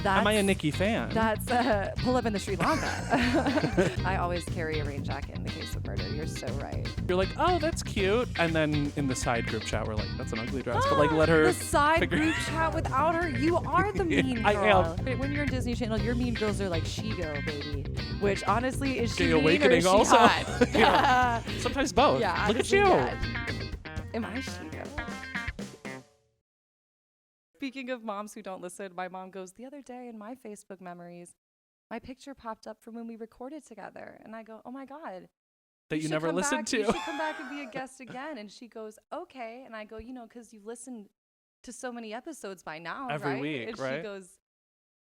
Am I a Nikki fan? That's pull up in the Sri Lanka. I always carry a rain jacket in the case of murder. You're so right. You're like, oh, that's cute. And then in the side group chat, we're like, that's an ugly dress. But like, let her. The side group chat without her. You are the mean girl. I am. When you're on Disney Channel, your mean girls are like She-Go, baby. Which honestly is Gay she mean awakening or is she also. hot? Yeah. Sometimes both. Yeah, Look at honestly, you. yeah. Am I She-Go? Speaking of moms who don't listen, my mom goes, the other day in my Facebook memories, my picture popped up from when we recorded together. And I go, oh my God. That you never listened to. You should come back and be a guest again. And she goes, okay. And I go, because you've listened to so many episodes by now, Every right? week, and right? she goes,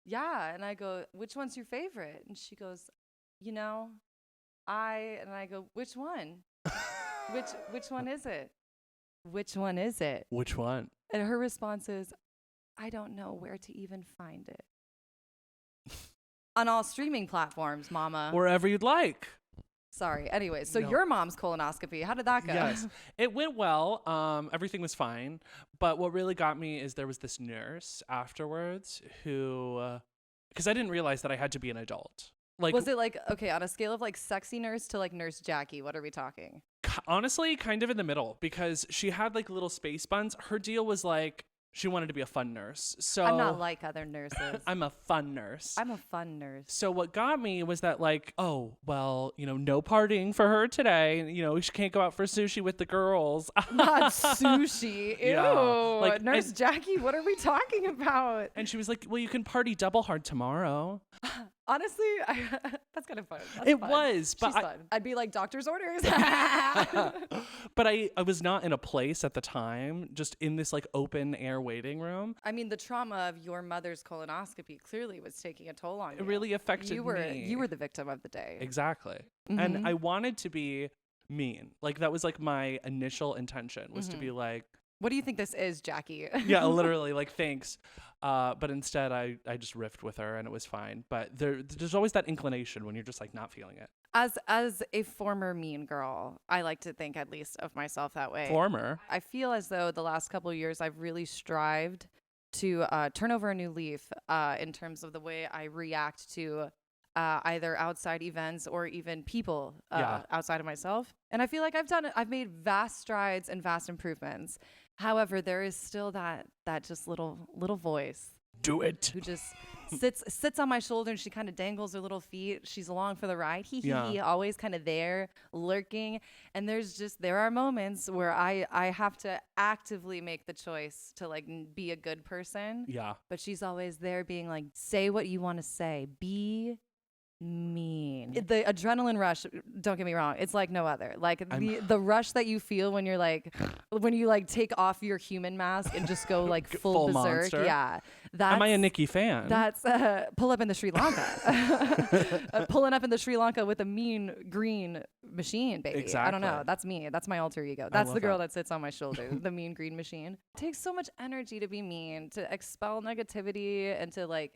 yeah. And I go, which one's your favorite? And she goes, and I go, which one? which one is it? Which one is it? Which one? And her response is, I don't know where to even find it. On all streaming platforms, mama. Wherever you'd like. Sorry. Anyway, so No. your mom's colonoscopy, how did that go? Yes. It went well. Everything was fine. But what really got me is there was this nurse afterwards who, because I didn't realize that I had to be an adult. Like, Was it like, okay, on a scale of like sexy nurse to like Nurse Jackie, what are we talking? honestly, kind of in the middle, because she had like little space buns. Her deal was like, she wanted to be a fun nurse. So I'm not like other nurses. I'm a fun nurse. I'm a fun nurse. So what got me was that like, oh, well, no partying for her today. She can't go out for sushi with the girls. Not sushi. Ew. Yeah. Like, Nurse Jackie, what are we talking about? And she was like, well, you can party double hard tomorrow. Honestly, that's kind of fun. That's It fun. was, but She's fun. I'd be like, doctor's orders. But I was not in a place at the time, just in this like open air waiting room. I mean, the trauma of your mother's colonoscopy clearly was taking a toll on you. It really affected me. You were the victim of the day. Exactly. Mm-hmm. And I wanted to be mean. Like that was like my initial intention was to be like, what do you think this is, Jackie? yeah, literally like, thanks. But instead I just riffed with her and it was fine. But there's always that inclination when you're just like not feeling it. As a former mean girl, I like to think at least of myself that way. Former. I feel as though the last couple of years I've really strived to turn over a new leaf in terms of the way I react to either outside events or even people outside of myself. And I feel like I've made vast strides and vast improvements. However, there is still that just little voice. Do it. Who just sits on my shoulder and she kind of dangles her little feet. She's along for the ride. Always kind of there, lurking. And there are moments where I have to actively make the choice to like be a good person. Yeah. But she's always there being like, say what you want to say. Be mean. The adrenaline rush, don't get me wrong, it's like no other. Like the rush that you feel when you take off your human mask and just go like full berserk. Monster. Yeah. Am I a Nikki fan? That's pull up in the Sri Lanka. Pulling up in the Sri Lanka with a mean green machine, baby. Exactly. I don't know. That's me. That's my alter ego. That's the girl that sits on my shoulder, the mean green machine. It takes so much energy to be mean, to expel negativity and to like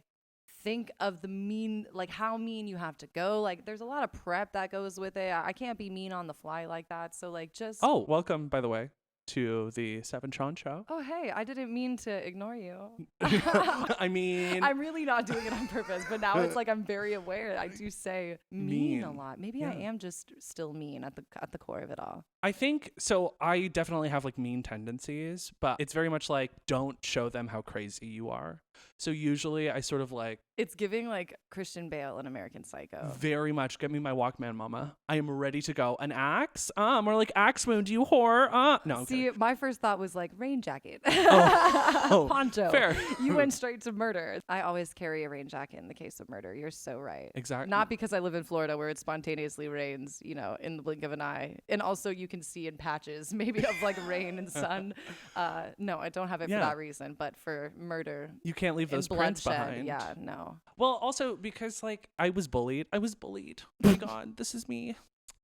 think of the mean, like how mean you have to go. Like there's a lot of prep that goes with it. I can't be mean on the fly like that. So like just. Oh, welcome, by the way, to the Sav Sean show. Oh, hey, I didn't mean to ignore you. I mean, I'm really not doing it on purpose, but now it's like I'm very aware. I do say mean a lot. Maybe I am just still mean at the core of it all. I think so. I definitely have like mean tendencies, but it's very much like don't show them how crazy you are. So usually I sort of like. It's giving like Christian Bale in American Psycho. Very much. Get me my Walkman, mama. I am ready to go. An axe? More like axe wound, you whore. No. See, my first thought was like rain jacket. Oh, Poncho. Fair. You went straight to murder. I always carry a rain jacket in the case of murder. You're so right. Exactly. Not because I live in Florida where it spontaneously rains, in the blink of an eye. And also you can see in patches maybe of like rain and sun. No, I don't have it for that reason, but for murder. You can't leave those prints behind. Yeah, no. Well, also because like I was bullied. Oh my God, this is me.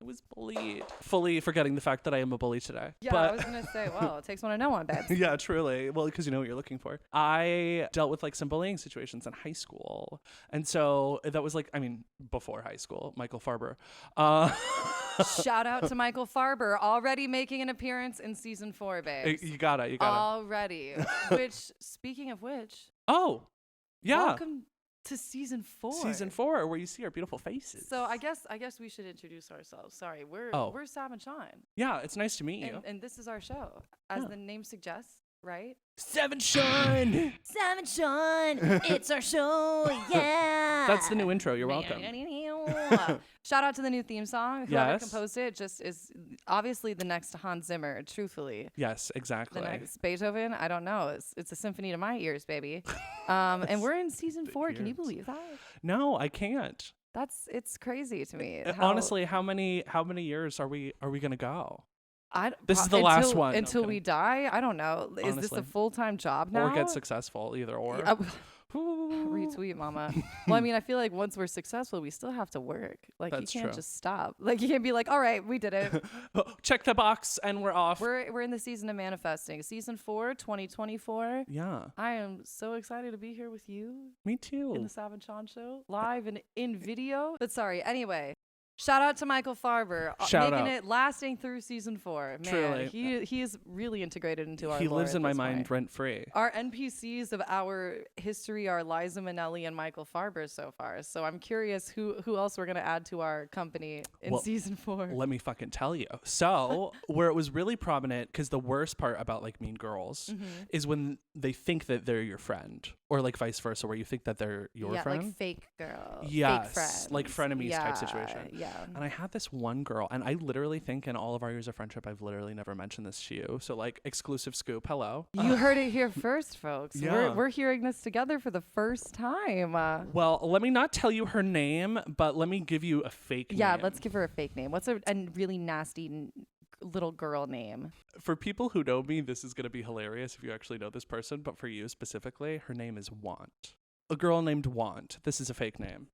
I was bullied. Fully forgetting the fact that I am a bully today. Yeah, but I was going to say, well, it takes one to know one, babes. Yeah, truly. Well, because you know what you're looking for. I dealt with like some bullying situations in high school. And so that was like, I mean, before high school, Michael Farber. Shout out to Michael Farber, already making an appearance in season 4, babes. You got it. Already. Which, speaking of which. Oh, yeah. Welcome to season 4. Season 4, where you see our beautiful faces. So I guess we should introduce ourselves. Sorry, we're Sav and Sean. Yeah, it's nice to meet you. And this is our show, as the name suggests, right? Sav and Sean. Sav and Sean, it's our show, yeah. That's the new intro. You're welcome. Shout out to the new theme song. Whoever Yes. composed it just is obviously the next Hans Zimmer, truthfully. Yes, exactly. The next Beethoven, I don't know. It's a symphony to my ears, baby. And we're in season 4. Can you believe that? No, I can't. It's crazy to me. Honestly, how many years are we gonna go? This is the last one. Until we die. I don't know. Honestly. Is this a full-time job now? Or get successful, either or. Retweet, mama. Well, I mean, I feel like once we're successful, we still have to work. Like, That's you can't true. just stop. Like, you can't be like, all right, we did it. Check the box and we're off. We're in the season of manifesting. Season 4, 2024. Yeah. I am so excited to be here with you. Me too. In the Sav and Sean show. Live and in video. But sorry, anyway. Shout out to Michael Farber, making it lasting through season 4. Man, Truly. he is really integrated into our He lore lives at in my this mind point. rent free. Our NPCs of our history are Liza Minnelli and Michael Farber so far. So I'm curious who else we're going to add to our company in season 4. Let me fucking tell you. So where it was really prominent, because the worst part about like Mean Girls is when they think that they're your friend, or like vice versa, where you think that they're your friend. Like fake girls. Yes, fake friends. like frenemies type situation. Yeah. And I had this one girl, and I literally think in all of our years of friendship, I've literally never mentioned this to you. So like exclusive scoop. Hello. You heard it here first, folks. Yeah. We're hearing this together for the first time. Well, let me not tell you her name, but let me give you a fake name. Yeah, let's give her a fake name. What's a really nasty little girl name? For people who know me, this is going to be hilarious if you actually know this person, but for you specifically, her name is Want. A girl named Want. This is a fake name.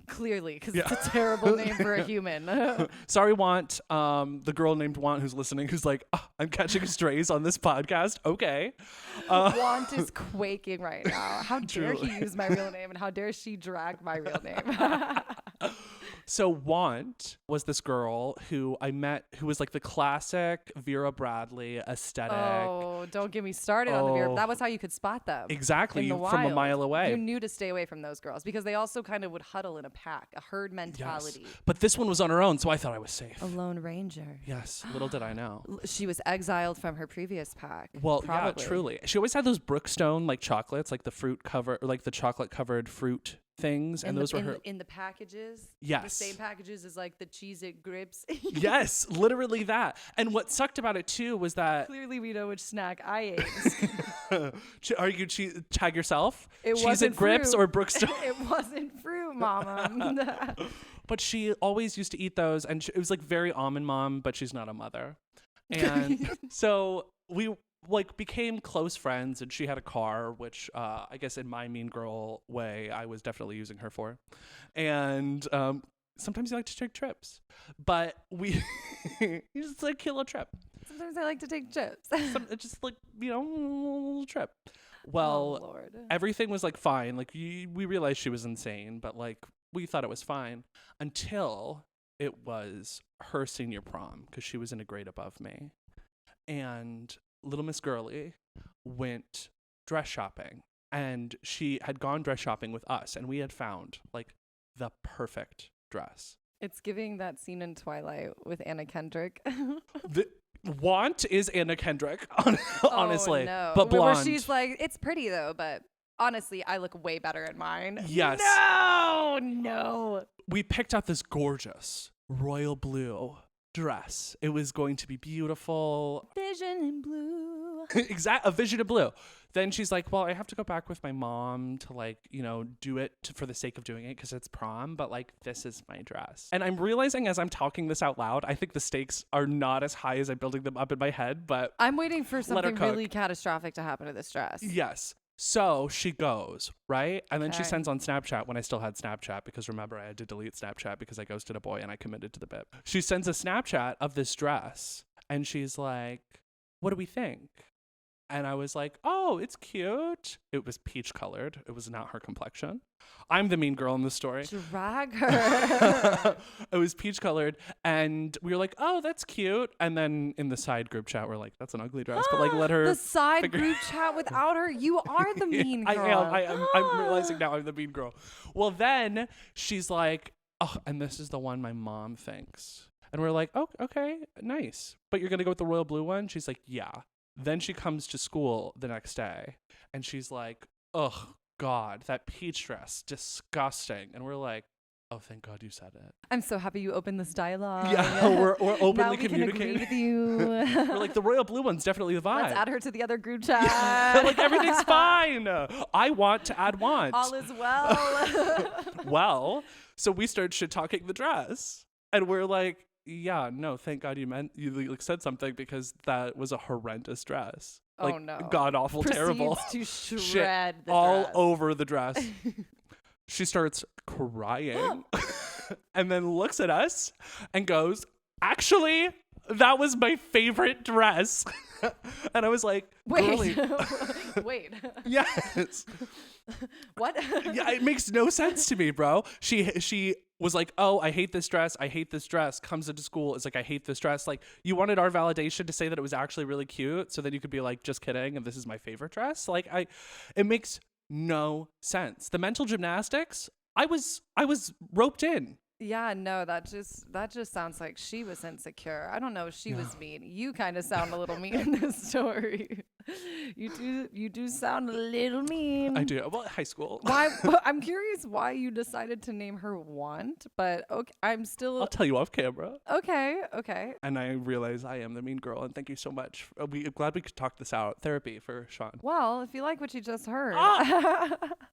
Clearly, because it's a terrible name for a human. Sorry, Want. The girl named Want who's listening, who's like, oh, I'm catching strays on this podcast. Okay. Want is quaking right now. How dare he use my real name, and how dare she drag my real name? So Want was this girl who I met, who was like the classic Vera Bradley aesthetic. Oh, don't get me started on the Vera. That was how you could spot them. Exactly, from a mile away. You knew to stay away from those girls because they also kind of would huddle in a pack, a herd mentality. Yes. But this one was on her own, so I thought I was safe. A lone ranger. Yes, little did I know. She was exiled from her previous pack. Well, probably. Yeah, truly. She always had those Brookstone like chocolates, like the fruit cover, or like the chocolate covered fruit things, and those were her in the packages. Yes, the same packages as like the Cheez-It grips. Yes, literally that. And what sucked about it too was that clearly we know which snack I ate. Are you tag yourself? It Cheez-It grips or Brookstone? It wasn't fruit, mama. But she always used to eat those, and it was like very almond mom, but she's not a mother. And so we like became close friends, and she had a car, which I guess in my mean girl way I was definitely using her for. And sometimes you like to take trips, but you just like kill a trip. Sometimes I like to take trips. Just like, a little trip. Well, oh, Lord. Everything was like fine. Like we realized she was insane, but like we thought it was fine until it was her senior prom, because she was in a grade above me. And little Miss Girly went dress shopping, and she had gone dress shopping with us, and we had found like the perfect dress. It's giving that scene in Twilight with Anna Kendrick. The Want is Anna Kendrick, honestly, oh, no. but blonde. Where she's like, it's pretty though, but honestly, I look way better in mine. Yes. No. We picked out this gorgeous royal blue dress. It was going to be beautiful. Vision in blue. A vision of blue. Then she's like, well, I have to go back with my mom to like, do it for the sake of doing it because it's prom, but like, this is my dress. And I'm realizing as I'm talking this out loud, I think the stakes are not as high as I'm building them up in my head, but I'm waiting for something really catastrophic to happen to this dress. Yes. So she goes, right? And then she sends on Snapchat when I still had Snapchat, because remember, I had to delete Snapchat because I ghosted a boy and I committed to the bit. She sends a Snapchat of this dress and she's like, what do we think? And I was like, oh, it's cute. It was peach colored. It was not her complexion. I'm the mean girl in the story. Drag her. It was peach colored. And we were like, oh, that's cute. And then in the side group chat, we're like, that's an ugly dress. But like, let her. The side figure- group chat without her. You are the mean girl. I am. I'm realizing now I'm the mean girl. Well, then she's like, oh, and this is the one my mom thinks. And we're like, oh, okay, nice. But you're going to go with the royal blue one? She's like, yeah. Then she comes to school the next day and she's like, oh, God, that peach dress, disgusting. And we're like, oh, thank God you said it. I'm so happy you opened this dialogue. Yeah, we're openly now we communicating. Can agree with you. We're like, the royal blue one's definitely the vibe. Let's add her to the other group chat. Like, everything's fine. I want to add want. All is well. Well, so we start shit talking the dress. And we're like, yeah, no, thank God you like, said something because that was a horrendous dress. Like, oh no. God awful, terrible. To shred shit the all dress. over the dress. She starts crying and then looks at us and goes, actually, that was my favorite dress. And I was like, wait. girly. Wait. Yes. What? Yeah, it makes no sense to me, bro. She was like, oh, I hate this dress. I hate this dress. Comes into school. Is like, I hate this dress. Like, you wanted our validation to say that it was actually really cute. So then you could be like, just kidding. And this is my favorite dress. Like, it makes no sense. The mental gymnastics, I was roped in. Yeah, no, that just sounds like she was insecure. I don't know if she was mean. You kind of sound a little mean in this story. You do sound a little mean. I do. Well, high school. Why? I'm curious why you decided to name her Want, but okay, I'm still I'll tell you off camera. okay. And I realize I am the mean girl. And thank you so much. I'm glad we could talk this out. Therapy for Sean. Well, if you like what you just heard.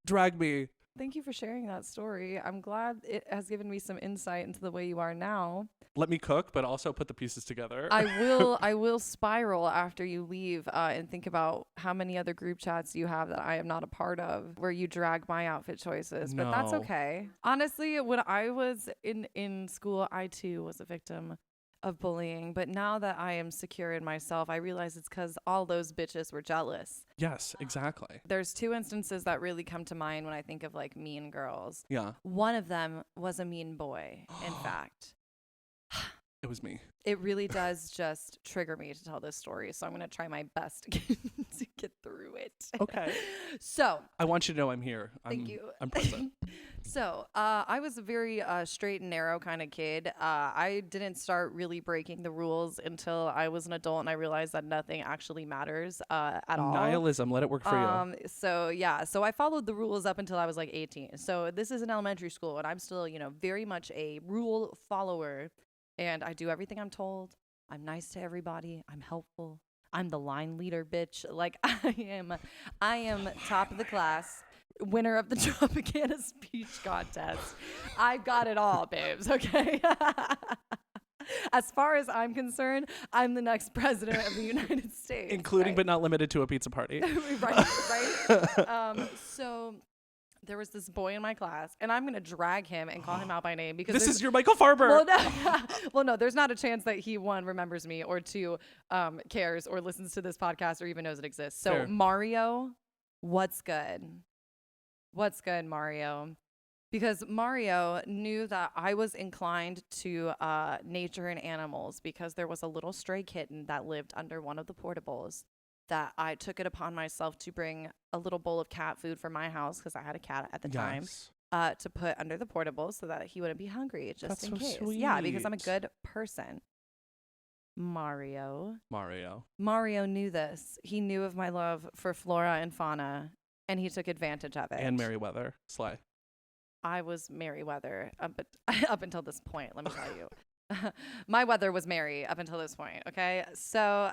Drag me. Thank you for sharing that story. I'm glad it has given me some insight into the way you are now. Let me cook, but also put the pieces together. I will spiral after you leave and think about how many other group chats you have that I am not a part of where you drag my outfit choices. But that's No. okay. Honestly, when I was in school, I too was a victim of bullying. But now that I am secure in myself, I realize it's because all those bitches were jealous. Yes, exactly. There's two instances that really come to mind when I think of like mean girls. Yeah, One of them was a mean boy, in fact. it was me. It really does just trigger me to tell this story. So I'm going to try my best to get through it. Okay. So I want you to know I'm here. thank you. I'm present. So I was a very straight and narrow kind of kid. I didn't start really breaking the rules until I was an adult and I realized that nothing actually matters at all. Nihilism. Let it work for you. So yeah, so I followed the rules up until I was like 18. So this is an elementary school and I'm still, very much a rule follower. And I do everything I'm told. I'm nice to everybody. I'm helpful. I'm the line leader, bitch. Like I am top of the class, winner of the Tropicana speech contest. I've got it all, babes. Okay. As far as I'm concerned, I'm the next president of the United States. Including right? but not limited to a pizza party. right. So there was this boy in my class, and I'm going to drag him and call him out by name because This is your Michael Farber. Well, no, there's not a chance that he, one, remembers me, or two, cares or listens to this podcast or even knows it exists. So Fair. Mario, what's good? What's good, Mario? Because Mario knew that I was inclined to nature and animals because there was a little stray kitten that lived under one of the portables that I took it upon myself to bring a little bowl of cat food from my house because I had a cat at the time to put under the portable so that he wouldn't be hungry just That's in so case. sweet. Yeah, because I'm a good person. Mario knew this. He knew of my love for flora and fauna, and he took advantage of it. And Merriweather. Slay. I was Merriweather up until this point, let me tell you. My weather was merry up until this point, okay? So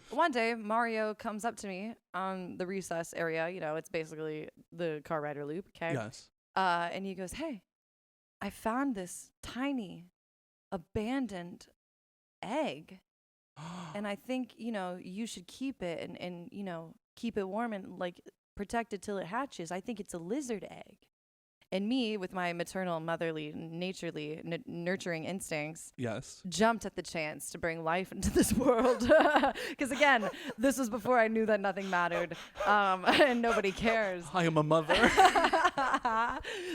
one day, Mario comes up to me on the recess area. It's basically the car rider loop, okay? Yes. And he goes, hey, I found this tiny abandoned egg. And I think, you should keep it and keep it warm and, like, protect it till it hatches. I think it's a lizard egg. And me, with my maternal, motherly, nurturing instincts, Yes. jumped at the chance to bring life into this world. Because again, this was before I knew that nothing mattered, and nobody cares. I am a mother.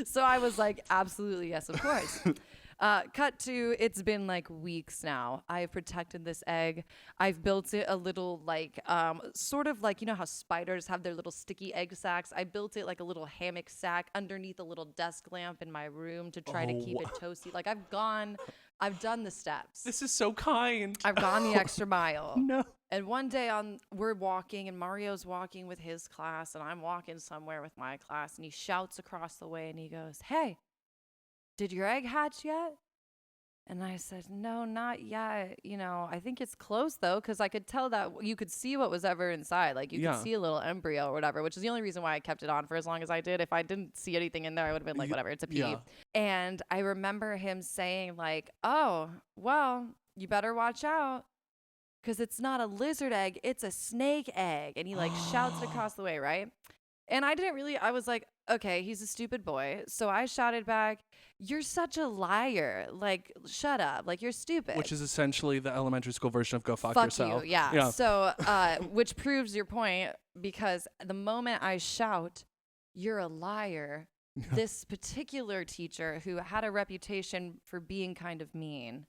So I was like, absolutely, yes, of course. Cut to, it's been like weeks now. I've protected this egg. I've built it a little like, sort of like, you know how spiders have their little sticky egg sacs? I built it like a little hammock sack underneath a little desk lamp in my room to try to keep it toasty. Like I've done the steps. This is so kind. I've gone the extra mile. No. And one day we're walking and Mario's walking with his class and I'm walking somewhere with my class and he shouts across the way and he goes, "Hey, did your egg hatch yet?" And I said, "No, not yet. You know, I think it's close though, because I could tell that you could see what was ever inside. Like you could see a little embryo or whatever, which is the only reason why I kept it on for as long as I did. If I didn't see anything in there, I would have been like, whatever, it's a pea." Yeah. And I remember him saying like, "Oh, well, you better watch out, because it's not a lizard egg, it's a snake egg." And he like shouts it across the way, right? And I was like, okay, he's a stupid boy. So I shouted back, "You're such a liar. Like, shut up. Like, you're stupid." Which is essentially the elementary school version of go fuck yourself. You. Yeah. So, which proves your point, because the moment I shout, "You're a liar," this particular teacher who had a reputation for being kind of mean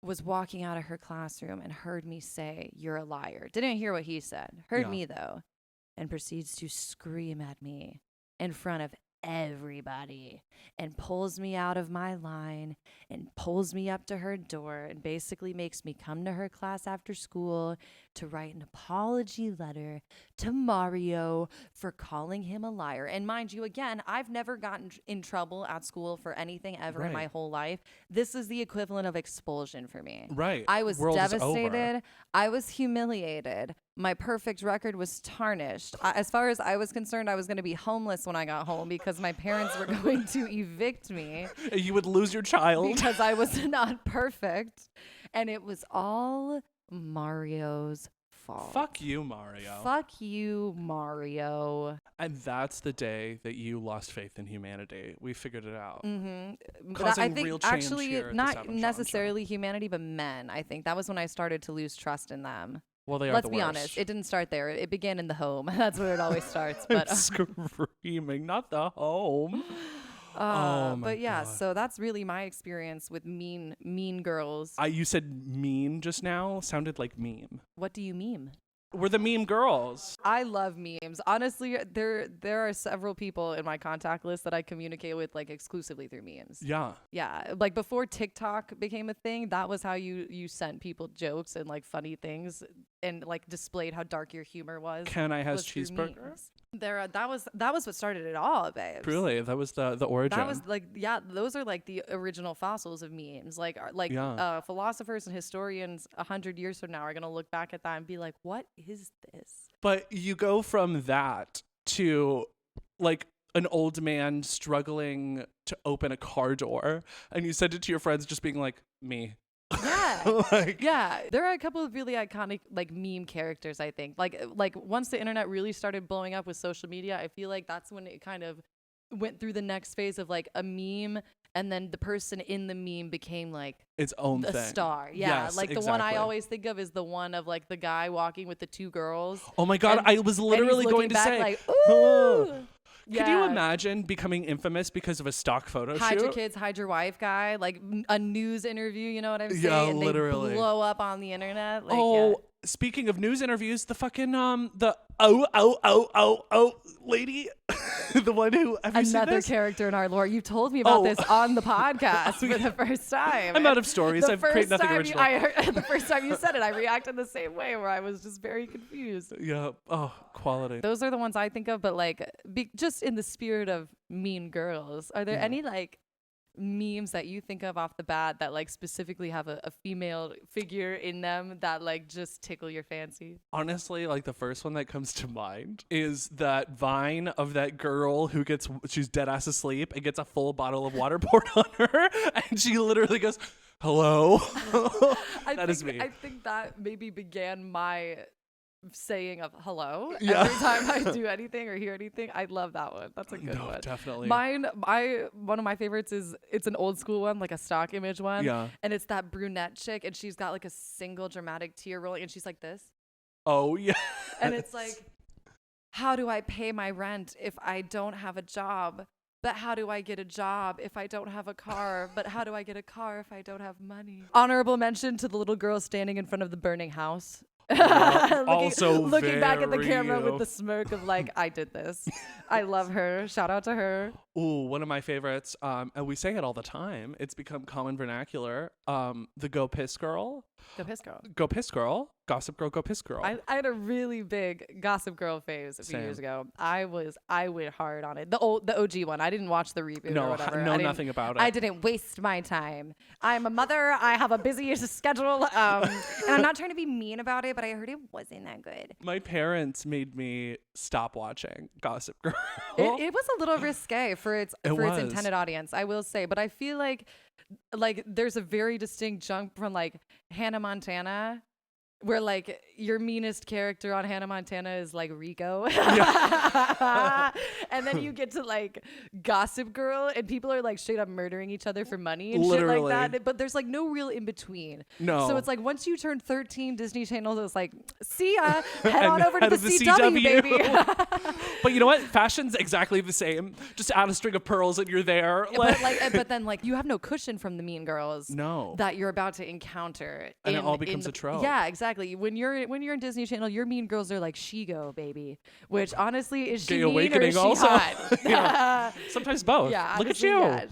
was walking out of her classroom and heard me say, "You're a liar." Didn't hear what he said. Heard me though. And proceeds to scream at me in front of everybody and pulls me out of my line and pulls me up to her door and basically makes me come to her class after school to write an apology letter to Mario for calling him a liar. And mind you, again, I've never gotten in trouble at school for anything ever in my whole life. This is the equivalent of expulsion for me. Right. I was devastated. I was humiliated. My perfect record was tarnished. As far as I was concerned, I was going to be homeless when I got home because my parents were going to evict me. You would lose your child. Because I was not perfect. And it was all Mario's fault. Fuck you, Mario. Fuck you, Mario. And that's the day that you lost faith in humanity. We figured it out. Mm-hmm. Causing I think real change actually here at the not Sav Sean necessarily humanity, but men. I think that was when I started to lose trust in them. Well, they are Let's the be worst. honest. It didn't start there. It began in the home. That's where it always starts. But I'm screaming, not the home. Oh my but yeah, God. so that's really my experience with mean girls. You said mean just now. Sounded like meme. What do you meme? We're the meme girls. I love memes. Honestly, there are several people in my contact list that I communicate with like exclusively through memes. Yeah. Yeah. Like before TikTok became a thing, that was how you sent people jokes and like funny things and like displayed how dark your humor was. Can I has cheeseburger? That was what started it all, babes. Really? That was the origin. That was like, yeah, those are like the original fossils of memes. Like philosophers and historians 100 years from now are going to look back at that and be like, what is this? But you go from that to like an old man struggling to open a car door, and you send it to your friends just being like, me. Yeah. Yeah. There are a couple of really iconic like meme characters, I think. Like once the internet really started blowing up with social media, I feel like that's when it kind of went through the next phase of like a meme, and then the person in the meme became like its own a thing. Star. Yeah. Yes, like the one I always think of is the one of like the guy walking with the two girls. Oh my God, I was literally going to say like, ooh. Could you imagine becoming infamous because of a stock photo shoot? Hide your kids, hide your wife guy, like a news interview, you know what I'm saying? Yeah, and literally. They blow up on the internet. Like, speaking of news interviews, the fucking the lady, the one who another character in our lore. You told me about this on the podcast for the first time. I'm out of stories. I've created nothing original. The first time you said it, I reacted the same way, where I was just very confused. Yeah. Oh, quality. Those are the ones I think of, but like, just in the spirit of mean girls, are there any like memes that you think of off the bat that like specifically have a female figure in them that like just tickle your fancy? Honestly, like the first one that comes to mind is that Vine of that girl who she's dead ass asleep and gets a full bottle of water poured on her, and she literally goes, "Hello." That is me. I think that maybe began my saying of hello Yeah. every time I do anything or hear anything. I love that one. That's a good one. Definitely. One of my favorites is, it's an old school one, like a stock image one. Yeah. And it's that brunette chick, and she's got like a single dramatic tear rolling, and she's like this. Oh, yeah. And it's like, how do I pay my rent if I don't have a job? But how do I get a job if I don't have a car? But how do I get a car if I don't have money? Honorable mention to the little girl standing in front of the burning house. Looking back at the camera with the smirk of like, I did this. I love her. Shout out to her. Ooh, one of my favorites, and we say it all the time. It's become common vernacular. The Go Piss Girl. Go Piss Girl. Go Piss Girl. Gossip Girl, Go Piss Girl. I had a really big Gossip Girl phase a few years ago. I went hard on it. The OG one. I didn't watch the reboot or whatever. No, nothing about it. I didn't waste my time. I'm a mother. I have a busy schedule. And I'm not trying to be mean about it, but I heard it wasn't that good. My parents made me stop watching Gossip Girl. It was a little risque for its was. intended audience, I will say. But I feel like there's a very distinct jump from like Hannah Montana, where like your meanest character on Hannah Montana is like Rico. And then you get to like Gossip Girl, and people are like straight up murdering each other for money and shit like that. But there's like no real in between. No. So it's like once you turn 13, Disney Channel is like, see ya, head on over to the CW. baby. But you know what? Fashion's exactly the same. Just add a string of pearls and you're there. But then like you have no cushion from the mean girls. No. That you're about to encounter. And it all becomes a trope. Yeah, exactly. When you're in Disney Channel, your mean girls are like She-Go, baby. Which honestly, is she Gay mean awakening or is she also. hot? Yeah. Sometimes both. Yeah, Look at honestly, you. yeah.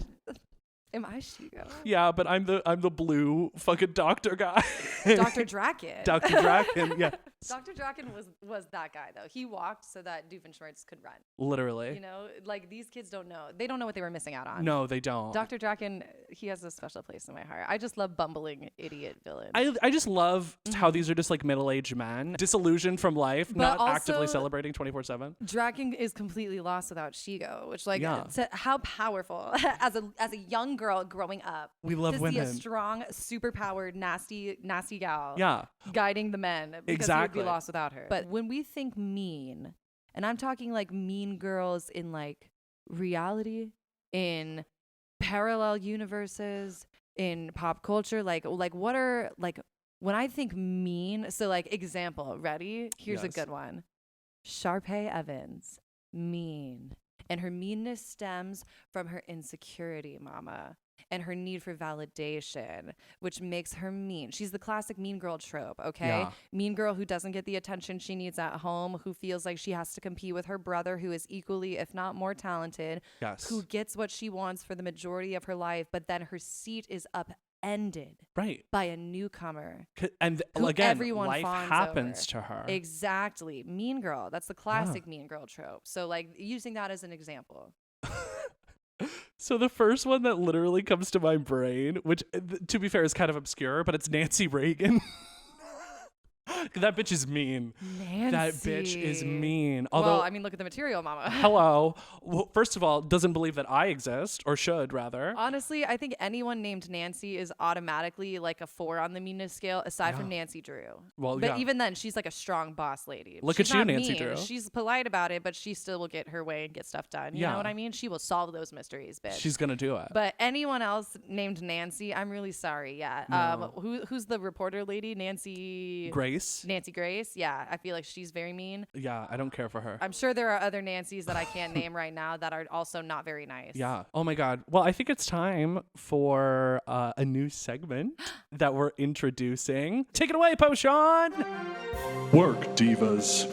Am I She-Go? Yeah, but I'm the blue fucking doctor guy. Dr. Draken. Dr. Draken, yeah. Dr. Draken was that guy though. He walked so that Doofenshmirtz could run. Literally. You know, like these kids don't know. They don't know what they were missing out on. No, they don't. Dr. Draken, he has a special place in my heart. I just love bumbling idiot villains. I just love how these are just like middle-aged men, disillusioned from life, But not also, actively celebrating 24/7. Draken is completely lost without She-Go, which like Yeah. how powerful as a young girl growing up. We love to women. see a strong, superpowered, nasty gal. Yeah. Guiding the men because Exactly. he would be lost without her. But when we think mean, and I'm talking like mean girls in like reality, in parallel universes, in pop culture, like what are like when I think mean, so like example, ready? Here's a Yes. good one. Sharpay Evans, mean. And her meanness stems from her insecurity, mama, and her need for validation, which makes her mean. She's the classic mean girl trope, okay? Yeah. Mean girl who doesn't get the attention she needs at home, who feels like she has to compete with her brother, who is equally, if not more talented, Yes. who gets what she wants for the majority of her life, but then her seat is upended Right. by a newcomer. And who again, everyone life fawns happens over. to her. Exactly. Mean girl. That's the classic mean girl trope. So like using that as an example. So the first one that literally comes to my brain, which to be fair is kind of obscure, but it's Nancy Reagan. That bitch is mean. Nancy. That bitch is mean. Although, well, I mean, look at the material, mama. hello. Well, first of all, doesn't believe that I exist, or should rather. Honestly, I think anyone named Nancy is automatically like a 4 on the meanness scale, aside from Nancy Drew. Well, but yeah. even then, she's like a strong boss lady. Look She's at you, not Nancy mean. Drew. She's polite about it, but she still will get her way and get stuff done. You know what I mean? She will solve those mysteries, bitch. She's gonna do it. But anyone else named Nancy, I'm really sorry. Yeah. No. Who's the reporter lady? Nancy Grace. Grace. Yeah, I feel like she's very mean. Yeah, I don't care for her. I'm sure there are other Nancys that I can't name right now that are also not very nice. Yeah. Oh my God. Well, I think it's time for a new segment that we're introducing. Take it away, Sean. Work, divas.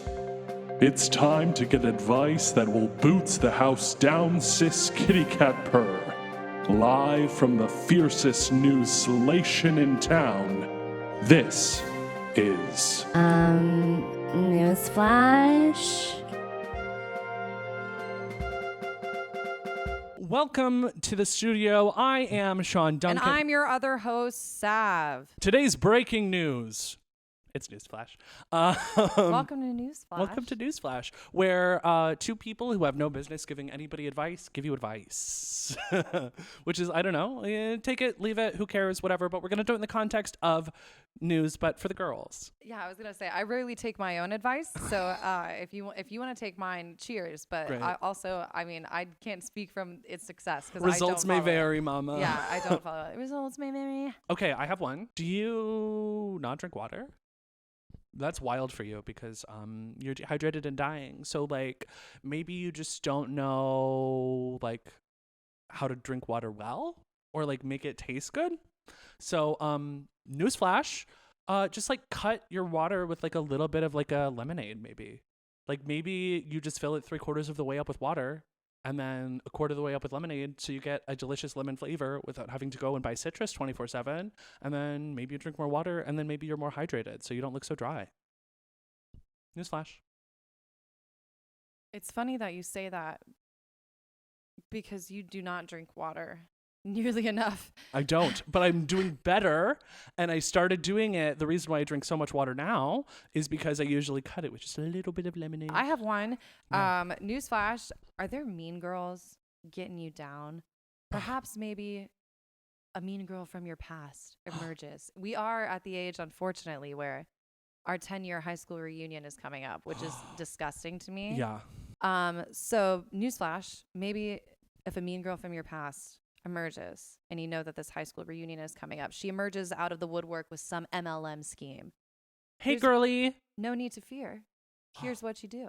It's time to get advice that will boots the house down, sis kitty cat purr. Live from the fiercest news slation in town. This is Newsflash. Welcome to the studio. I am Sean Duncan. And I'm your other host, Sav. Today's breaking news. It's Newsflash. Welcome to Newsflash. Welcome to Newsflash, where two people who have no business giving anybody advice give you advice. Which is, I don't know, take it, leave it, who cares, whatever. But we're going to do it in the context of news, but for the girls. Yeah, I was gonna say I rarely take my own advice, so if you want to take mine, cheers. But Great. I can't speak from its success because Results may vary, mama. Yeah, I don't follow it. Results may vary. Okay, I have one. Do you not drink water? That's wild for you because you're dehydrated and dying. So like maybe you just don't know like how to drink water well or like make it taste good. So newsflash, just like cut your water with like a little bit of like a lemonade maybe. Like maybe you just fill it 3/4 of the way up with water and then 1/4 of the way up with lemonade so you get a delicious lemon flavor without having to go and buy citrus 24/7. And then maybe you drink more water and then maybe you're more hydrated so you don't look so dry. Newsflash. It's funny that you say that because you do not drink water nearly enough. I don't, but I'm doing better. And I started doing it. The reason why I drink so much water now is because I usually cut it with just a little bit of lemonade. I have one. Yeah. Newsflash, are there mean girls getting you down? Perhaps maybe a mean girl from your past emerges. We are at the age, unfortunately, where our 10-year high school reunion is coming up, which is disgusting to me. Yeah. So newsflash, maybe if a mean girl from your past emerges and you know that this high school reunion is coming up, she emerges out of the woodwork with some MLM scheme. Hey, girly. No need to fear. Here's what you do.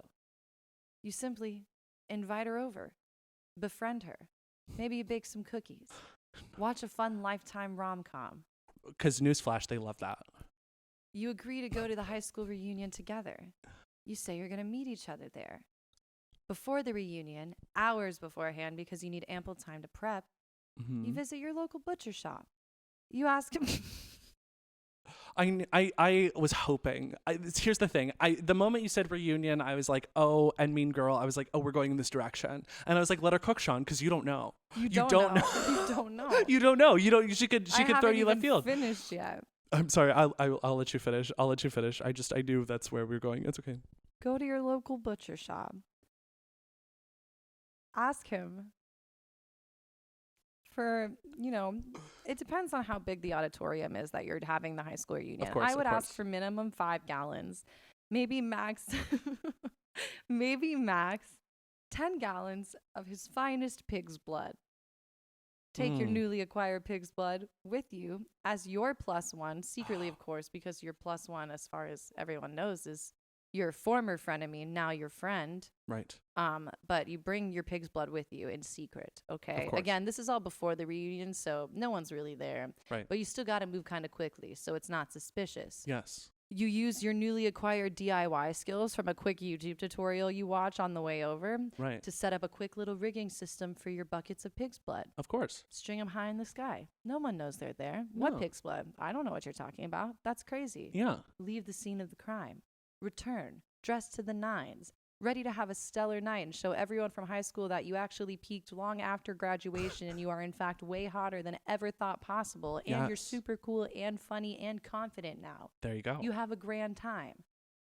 You simply invite her over, befriend her. Maybe you bake some cookies. Watch a fun Lifetime rom-com. Because newsflash, they love that. You agree to go to the high school reunion together. You say you're going to meet each other there. Before the reunion, hours beforehand, because you need ample time to prep, you visit your local butcher shop. You ask him. I was hoping. Here's the thing. The moment you said reunion, I was like, oh, and mean girl. I was like, oh, we're going in this direction. And I was like, let her cook, Sean, because you don't know. You don't know. You don't know. You don't know. You don't. She could throw you left field. Finished yet. I'm sorry. I'll let you finish. I'll let you finish. I knew that's where we were going. It's okay. Go to your local butcher shop. Ask him for, it depends on how big the auditorium is that you're having the high school reunion. Of course, I would ask for minimum 5 gallons, maybe max 10 gallons of his finest pig's blood. Take your newly acquired pig's blood with you as your +1, secretly, of course, because your +1, as far as everyone knows, is your former frenemy, now your friend. Right. But you bring your pig's blood with you in secret, okay? Of course. Again, this is all before the reunion, so no one's really there. Right. But you still got to move kind of quickly, so it's not suspicious. Yes. You use your newly acquired DIY skills from a quick YouTube tutorial you watch on the way over Right. to set up a quick little rigging system for your buckets of pig's blood. Of course. String them high in the sky. No one knows they're there. No. What pig's blood? I don't know what you're talking about. That's crazy. Yeah. Leave the scene of the crime. Return, dressed to the nines, ready to have a stellar night and show everyone from high school that you actually peaked long after graduation and you are in fact way hotter than ever thought possible. And you're Yes. super cool and funny and confident now. There you go. You have a grand time.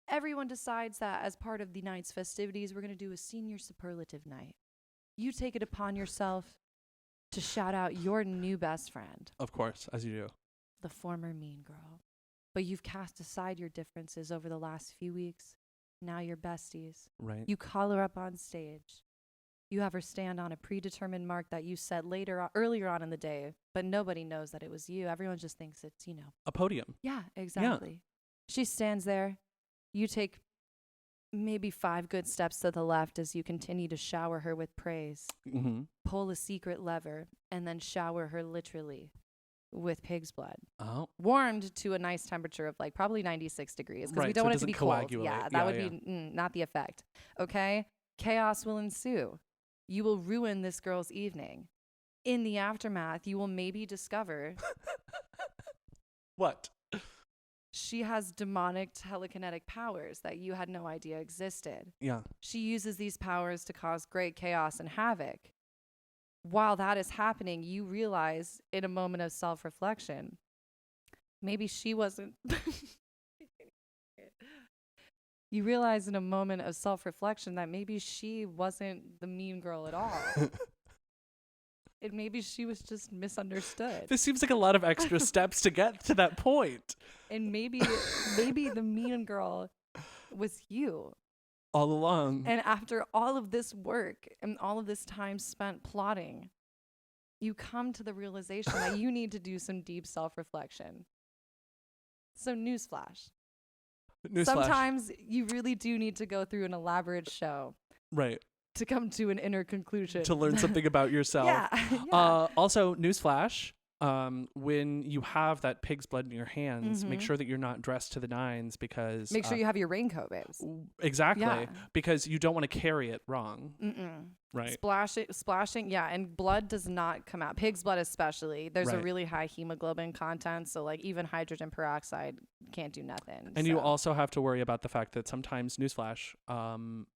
Everyone decides that as part of the night's festivities, we're going to do a senior superlative night. You take it upon yourself to shout out your new best friend, Of course, as you do. the former mean girl. But you've cast aside your differences over the last few weeks. Now you're besties. Right. You call her up on stage. You have her stand on a predetermined mark that you set earlier on in the day, but nobody knows that it was you. Everyone just thinks it's, A podium. Yeah, exactly. She stands there. You take maybe 5 good steps to the left as you continue to shower her with praise. Mm-hmm. Pull a secret lever and then shower her literally with pig's blood. Oh. Warmed to a nice temperature of like probably 96 degrees because we Right, don't so it want it to doesn't be cold. coagulate. Yeah, that Yeah, would yeah. be not the effect. Okay? Chaos will ensue. You will ruin this girl's evening. In the aftermath, you will maybe discover What? she has demonic telekinetic powers that you had no idea existed. Yeah. She uses these powers to cause great chaos and havoc. While that is happening, you realize in a moment of self-reflection, maybe she wasn't you realize in a moment of self-reflection that maybe she wasn't the mean girl at all. Maybe she was just misunderstood. This seems like a lot of extra steps to get to that point. And maybe the mean girl was you. All along. And after all of this work and all of this time spent plotting, you come to the realization that you need to do some deep self-reflection. So newsflash. Sometimes you really do need to go through an elaborate show. Right. To come to an inner conclusion. To learn something about yourself. Yeah. Also, newsflash. When you have that pig's blood in your hands, make sure that you're not dressed to the nines because... Make sure you have your raincoat, babes. Exactly. Yeah. Because you don't want to carry it wrong. Right. Splashing, yeah, and blood does not come out. Pig's blood especially. There's a really high hemoglobin content, so like even hydrogen peroxide can't do nothing. And you also have to worry about the fact that sometimes, newsflash,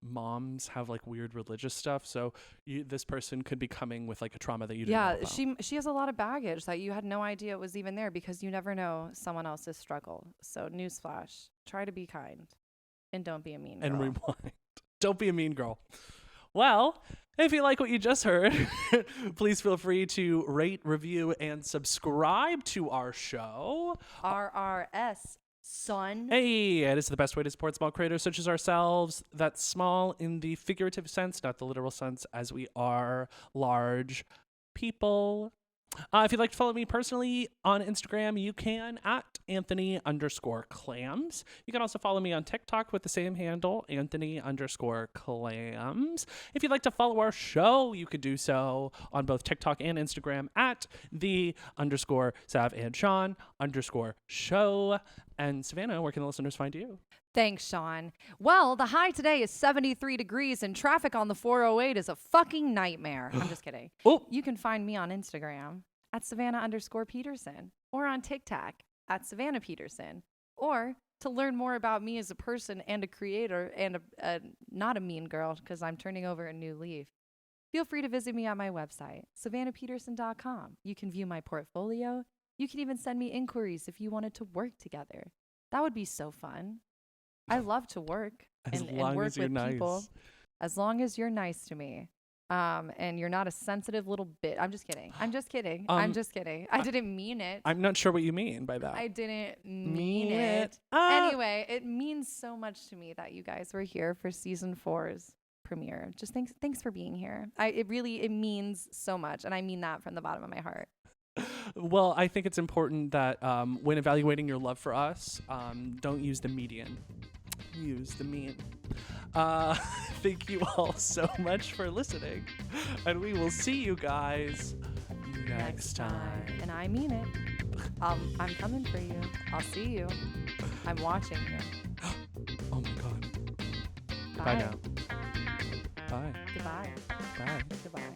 moms have like weird religious stuff, so this person could be coming with like a trauma that you didn't know about. She has a lot of baggage that you had no idea was even there because you never know someone else's struggle. So newsflash, try to be kind and don't be a mean girl. And rewind. Don't be a mean girl. Well, if you like what you just heard, please feel free to rate, review, and subscribe to our show. RRS, son. Hey, it is the best way to support small creators such as ourselves. That's small in the figurative sense, not the literal sense, as we are large people. If you'd like to follow me personally on Instagram, you can at Anthony_clams. You can also follow me on TikTok with the same handle, Anthony_clams. If you'd like to follow our show, you could do so on both TikTok and Instagram at _SavandSeanshow. And Savannah, where can the listeners find you? Thanks, Sean. Well, the high today is 73 degrees and traffic on the 408 is a fucking nightmare. I'm just kidding. Oh. You can find me on Instagram at Savannah_Peterson or on TikTok at Savannah Peterson. Or to learn more about me as a person and a creator and not a mean girl because I'm turning over a new leaf, feel free to visit me at my website, savannahpeterson.com. You can view my portfolio. You can even send me inquiries if you wanted to work together. That would be so fun. I love to work and work with people as long as you're nice to me. And you're not a sensitive little bit. I'm just kidding. I didn't mean it. I'm not sure what you mean by that. I didn't mean it. Anyway, it means so much to me that you guys were here for season 4's premiere. Just thanks for being here. It means so much. And I mean that from the bottom of my heart. Well, I think it's important that when evaluating your love for us, don't use the median. Use the mean. Thank you all so much for listening. And we will see you guys next time. And I mean it. I'm coming for you. I'll see you. I'm watching you. Oh my God. Bye. Bye now. Bye. Goodbye. Bye. Goodbye.